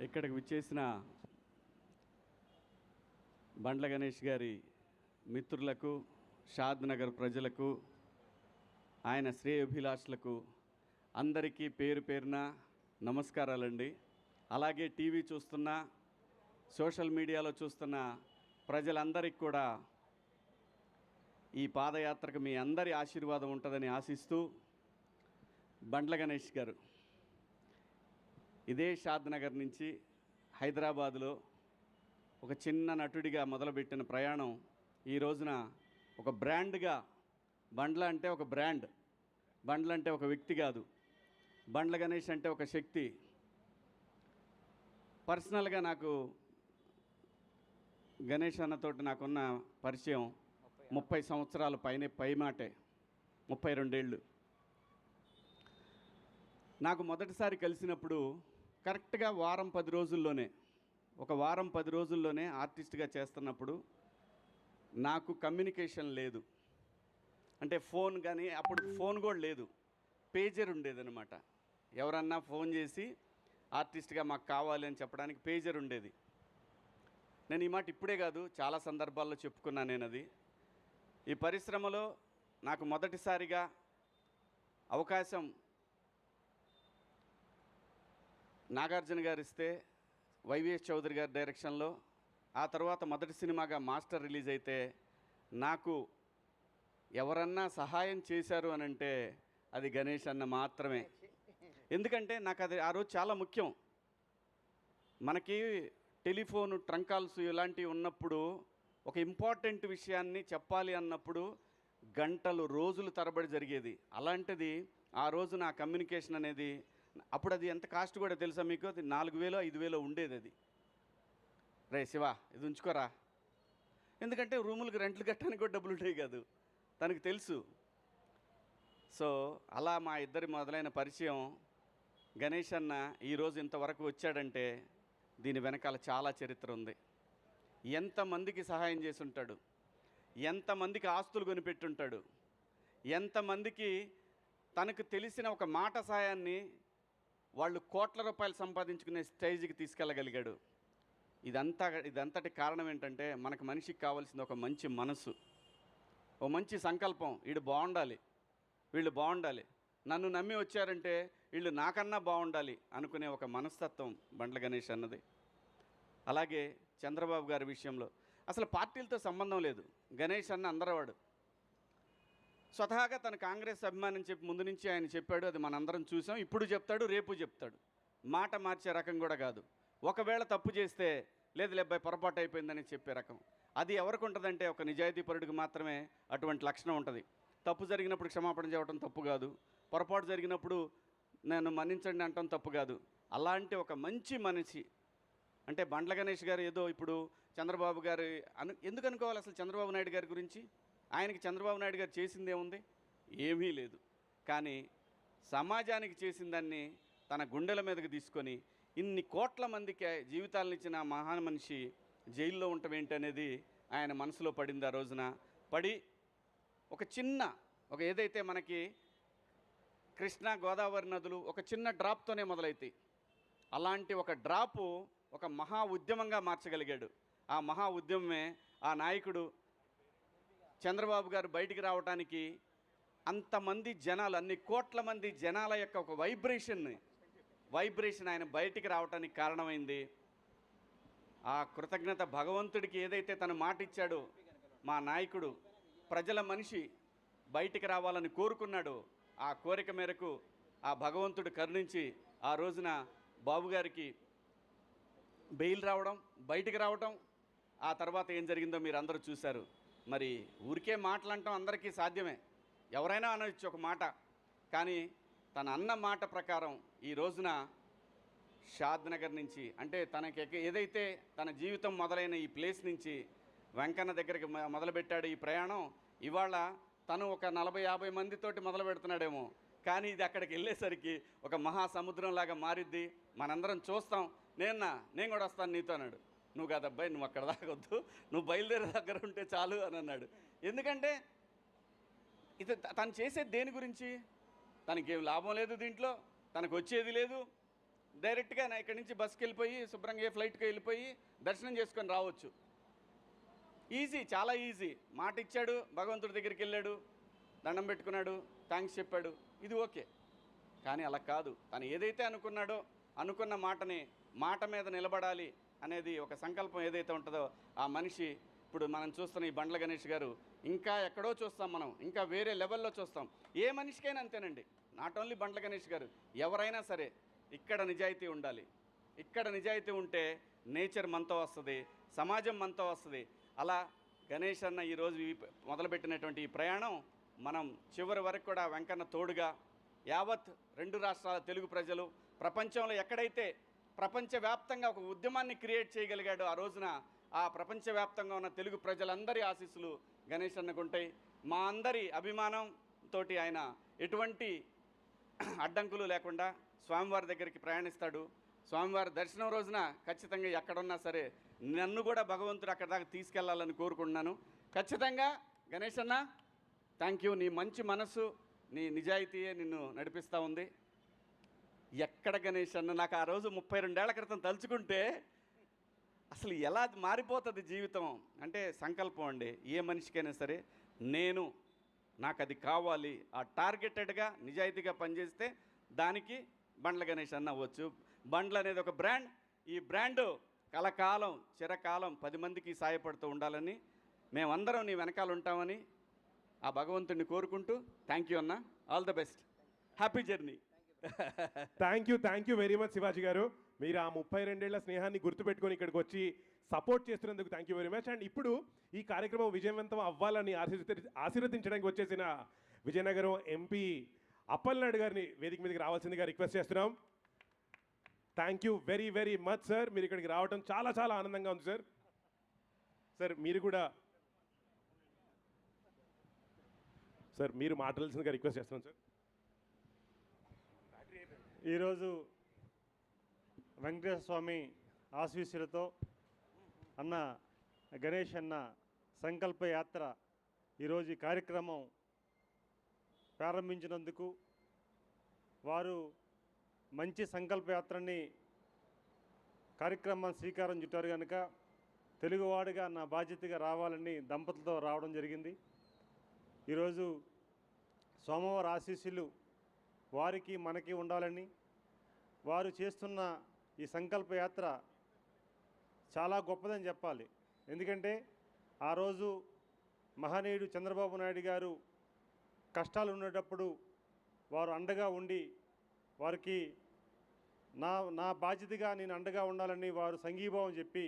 ఇక్కడికి విచ్చేసిన బండ్ల గణేష్ గారి మిత్రులకు, షాద్ నగర్ ప్రజలకు, ఆయన శ్రేయోభిలాషులకు అందరికీ పేరు పేరున నమస్కారాలండి. అలాగే టీవీ చూస్తున్న, సోషల్ మీడియాలో చూస్తున్న ప్రజలందరికీ కూడా ఈ పాదయాత్రకు మీ అందరి ఆశీర్వాదం ఉంటుందని ఆశిస్తూ, బండ్ల గణేష్ గారు ఇదే షాద్ నగర్ నుంచి హైదరాబాదులో ఒక చిన్న నటుడిగా మొదలుపెట్టిన ప్రయాణం ఈ రోజున ఒక బ్రాండ్గా, బండ్ల అంటే ఒక బ్రాండ్, బండ్ల అంటే ఒక వ్యక్తి కాదు, బండ్ల గణేష్ అంటే ఒక శక్తి. పర్సనల్గా నాకు గణేష్ అన్నతోటి నాకున్న పరిచయం 30 సంవత్సరాల పైమాటే, 32 ఏళ్ళు. నాకు మొదటిసారి కలిసినప్పుడు కరెక్ట్గా వారం 10 రోజుల్లోనే, ఒక వారం 10 రోజుల్లోనే ఆర్టిస్ట్గా చేస్తున్నప్పుడు నాకు కమ్యూనికేషన్ లేదు. అంటే ఫోన్ కానీ, అప్పుడు ఫోన్ కూడా లేదు, పేజర్ ఉండేదన్నమాట. ఎవరన్నా ఫోన్ చేసి ఆర్టిస్ట్గా మాకు కావాలి అని చెప్పడానికి పేజర్ ఉండేది. నేను ఈ మాట ఇప్పుడే కాదు, చాలా సందర్భాల్లో చెప్పుకున్నాను నేను. అది ఈ పరిశ్రమలో నాకు మొదటిసారిగా అవకాశం నాగార్జున గారు ఇస్తే, వైవిఎస్ చౌదరి గారి డైరెక్షన్లో, ఆ తర్వాత మొదటి సినిమాగా మాస్టర్ రిలీజ్ అయితే నాకు ఎవరన్నా సహాయం చేశారు అని అంటే అది గణేష్ అన్న మాత్రమే. ఎందుకంటే నాకు అది ఆ రోజు చాలా ముఖ్యం. మనకి టెలిఫోను, ట్రంక్ కాల్స్ ఇలాంటివి ఉన్నప్పుడు ఒక ఇంపార్టెంట్ విషయాన్ని చెప్పాలి అన్నప్పుడు గంటలు, రోజులు తరబడి జరిగేది. అలాంటిది ఆ రోజు నా కమ్యూనికేషన్ అనేది, అప్పుడు అది ఎంత కాస్ట్ కూడా తెలుసా మీకు? అది 4000 5000 ఉండేది. అది రే శివ ఇది ఉంచుకోరా, ఎందుకంటే రూములకు రెంట్లు కట్టడానికి కూడా డబ్బులు ఉంటాయి కాదు, తనకు తెలుసు. సో అలా మా ఇద్దరి మొదలైన పరిచయం. గణేష్ అన్న ఈరోజు ఇంతవరకు వచ్చాడంటే దీని వెనకాల చాలా చరిత్ర ఉంది. ఎంతమందికి సహాయం చేసి ఉంటాడు, ఎంతమందికి ఆస్తులు కొనిపెట్టుంటాడు, ఎంతమందికి తనకు తెలిసిన ఒక మాట సాయాన్ని వాళ్ళు కోట్ల రూపాయలు సంపాదించుకునే స్టేజ్కి తీసుకెళ్ళగలిగాడు. ఇదంతటి కారణం ఏంటంటే, మనకు మనిషికి కావాల్సింది ఒక మంచి మనసు, ఓ మంచి సంకల్పం. వీడు బాగుండాలి, వీళ్ళు బాగుండాలి, నన్ను నమ్మి వచ్చారంటే వీళ్ళు నాకన్నా బాగుండాలి అనుకునే ఒక మనస్తత్వం బండ్ల గణేష్ అన్నది. అలాగే చంద్రబాబు గారి విషయంలో అసలు పార్టీలతో సంబంధం లేదు. గణేష్ అన్న అందరవాడు. స్వతహాగా తన కాంగ్రెస్ అభిమాని చెప్పి ముందు నుంచి ఆయన చెప్పాడు, అది మనందరం చూసాం. ఇప్పుడు చెప్తాడు, రేపు చెప్తాడు. మాట మార్చే రకం కూడా కాదు. ఒకవేళ తప్పు చేస్తే లేదు లేబ్బాయి పొరపాటు అయిపోయిందని చెప్పే రకం. అది ఎవరికి ఉంటుందంటే ఒక నిజాయితీపరుడికి మాత్రమే అటువంటి లక్షణం ఉంటుంది. తప్పు జరిగినప్పుడు క్షమాపణ చెప్పడం తప్పు కాదు, పొరపాటు జరిగినప్పుడు నేను మన్నించండి అంటాం తప్పు కాదు. అలాంటి ఒక మంచి మనిషి అంటే బండ్ల గణేష్ గారు. ఏదో ఇప్పుడు చంద్రబాబు గారు ఎందుకు అనుకోవాలి అసలు చంద్రబాబు నాయుడు గారి గురించి? ఆయనకి చంద్రబాబు నాయుడు గారు చేసిందే ఉంది, ఏమీ లేదు. కానీ సమాజానికి చేసిన దాన్ని తన గుండెల మీదకి తీసుకొని ఇన్ని కోట్ల మందికి జీవితాలను ఇచ్చిన మహాన్ మనిషి జైల్లో ఉండటం ఏంటనేది ఆయన మనసులో పడింది. ఆ రోజున పడి ఒక ఏదైతే మనకి కృష్ణా గోదావరి నదులు ఒక చిన్న డ్రాప్తోనే మొదలవుతాయి, అలాంటి ఒక డ్రాపు ఒక మహా ఉద్యమంగా మార్చగలిగాడు. ఆ మహా ఉద్యమమే ఆ నాయకుడు చంద్రబాబు గారు బయటికి రావడానికి అంతమంది జనాలు, అన్ని కోట్ల మంది జనాల యొక్క ఒక వైబ్రేషన్ ఆయన బయటికి రావడానికి కారణమైంది. ఆ కృతజ్ఞత భగవంతుడికి ఏదైతే తను మాట ఇచ్చాడో, మా నాయకుడు ప్రజల మనిషి బయటికి రావాలని కోరుకున్నాడో, ఆ కోరిక మేరకు ఆ భగవంతుడు కరుణించి ఆ రోజున బాబు గారికి బెయిల్ రావడం, బయటికి రావడం. ఆ తర్వాత ఏం జరిగిందో మీరు అందరూ చూశారు. మరి ఊరికే మాటలంటాం అందరికీ సాధ్యమే, ఎవరైనా అనవచ్చు ఒక మాట. కానీ తన అన్న మాట ప్రకారం ఈ రోజున షాద్ నగర్ నుంచి, అంటే తనకి ఏదైతే తన జీవితం మొదలైన ఈ ప్లేస్ నుంచి వెంకన్న దగ్గరికి మొదలుపెట్టాడు ఈ ప్రయాణం. ఇవాళ తను ఒక 40-50 మందితోటి మొదలు పెడుతున్నాడేమో, కానీ ఇది అక్కడికి వెళ్ళేసరికి ఒక మహాసముద్రంలాగా మారిద్ది. మనందరం చూస్తాం. నేను కూడా వస్తాను నీతో అన్నాడు. నువ్వు కాదబ్బాయి, నువ్వు అక్కడ దాకొద్దు, నువ్వు బయలుదేరే దగ్గర ఉంటే చాలు అని అన్నాడు. ఎందుకంటే ఇది తను చేసేది దేని గురించి? తనకేం లాభం లేదు, దీంట్లో తనకు వచ్చేది లేదు, డైరెక్ట్గా నా ఇక్కడి నుంచి బస్కి వెళ్ళిపోయి శుభ్రంగా ఏ ఫ్లైట్కి వెళ్ళిపోయి దర్శనం చేసుకొని రావచ్చు. ఈజీ, చాలా ఈజీ. మాట ఇచ్చాడు, భగవంతుడి దగ్గరికి వెళ్ళాడు, దండం పెట్టుకున్నాడు, థ్యాంక్స్ చెప్పాడు, ఇది ఓకే. కానీ అలా కాదు. తను ఏదైతే అనుకున్నాడో అనుకున్న మాటని మాట మీద నిలబడాలి అనేది ఒక సంకల్పం ఏదైతే ఉంటుందో ఆ మనిషి ఇప్పుడు మనం చూస్తున్న ఈ బండ్ల గణేష్ గారు ఇంకా ఎక్కడో చూస్తాం, మనం ఇంకా వేరే లెవెల్లో చూస్తాం. ఏ మనిషికైనా అంతేనండి, నాట్ ఓన్లీ బండ్ల గణేష్ గారు, ఎవరైనా సరే ఇక్కడ నిజాయితీ ఉండాలి. ఇక్కడ నిజాయితీ ఉంటే నేచర్ మనతో వస్తుంది, సమాజం మనతో వస్తుంది. అలా గణేష్ అన్న ఈరోజు మొదలుపెట్టినటువంటి ఈ ప్రయాణం మనం చివరి వరకు కూడా వెంకన్న తోడుగా యావత్ 2 రాష్ట్రాల తెలుగు ప్రజలు ప్రపంచంలో ఎక్కడైతే ప్రపంచవ్యాప్తంగా ఒక ఉద్యమాన్ని క్రియేట్ చేయగలిగాడో ఆ రోజున ఆ ప్రపంచవ్యాప్తంగా ఉన్న తెలుగు ప్రజలందరి ఆశీస్సులు గణేష్ అన్నకు ఉంటాయి. మా అందరి అభిమానంతో ఆయన ఎటువంటి అడ్డంకులు లేకుండా స్వామివారి దగ్గరికి ప్రయాణిస్తాడు. స్వామివారి దర్శనం రోజున ఖచ్చితంగా ఎక్కడున్నా సరే నన్ను కూడా భగవంతుడు అక్కడ దాకా తీసుకెళ్లాలని కోరుకుంటున్నాను. ఖచ్చితంగా గణేష్ అన్న థ్యాంక్ యూ. నీ మంచి మనసు, నీ నిజాయితీయే నిన్ను నడిపిస్తూ ఉంది. ఎక్కడ గణేష్ అన్న నాకు ఆ రోజు 32 ఏళ్ల క్రితం తలుచుకుంటే అసలు ఎలా మారిపోతుంది జీవితం అంటే సంకల్పం అండి. ఏ మనిషికైనా సరే నాకు అది కావాలి, ఆ టార్గెటెడ్గా నిజాయితీగా పనిచేస్తే దానికి బండ్ల గణేష్ అన్న అవ్వచ్చు. బండ్లు అనేది ఒక బ్రాండ్. ఈ బ్రాండు కలకాలం చిరకాలం 10 మందికి సాయపడుతూ ఉండాలని మేమందరం నీ వెనకాల ఉంటామని ఆ భగవంతుడిని కోరుకుంటూ థ్యాంక్ యూ అన్న, all the best, happy journey. Thank you very much Shivaji గారు. మీరు ఆ 32 ఏళ్ల స్నేహాన్ని గుర్తుపెట్టుకొని ఇక్కడికి వచ్చి సపోర్ట్ చేస్తున్నందుకు thank you very much. And ఇప్పుడు ఈ కార్యక్రమం విజయవంతం అవ్వాలని ఆశీర్వదించడానికి వచ్చేసిన విజయనగరం ఎంపీ అప్పలనాయుడు గారిని వేదిక మీదకి రావాల్సిందిగా రిక్వెస్ట్ చేస్తున్నాం. Thank you very very much sir, మీరు ఇక్కడికి రావడం చాలా చాలా ఆనందంగా ఉంది సార్. సార్ మీరు కూడా మీరు మాట్లాడాల్సిందిగా రిక్వెస్ట్ చేస్తున్నాం సార్. ఈరోజు వెంకటేశ్వర స్వామి ఆశీస్సులతో అన్న గణేష్ అన్న సంకల్ప యాత్ర ఈరోజు ఈ కార్యక్రమం ప్రారంభించినందుకు, వారు మంచి సంకల్ప యాత్రని కార్యక్రమాన్ని శ్రీకారం చుట్టారు కనుక తెలుగువాడిగా నా బాధ్యతగా రావాలని దంపతులతో రావడం జరిగింది. ఈరోజు సోమవారం ఆశీస్సులు వారికి మనకి ఉండాలని, వారు చేస్తున్న ఈ సంకల్ప యాత్ర చాలా గొప్పదని చెప్పాలి. ఎందుకంటే ఆ రోజు మహనీయుడు చంద్రబాబు నాయుడు గారు కష్టాలు ఉండేటప్పుడు వారు అండగా ఉండి వారికి నా బాధ్యతగా నేను అండగా ఉండాలని వారు సంఘీభావం చెప్పి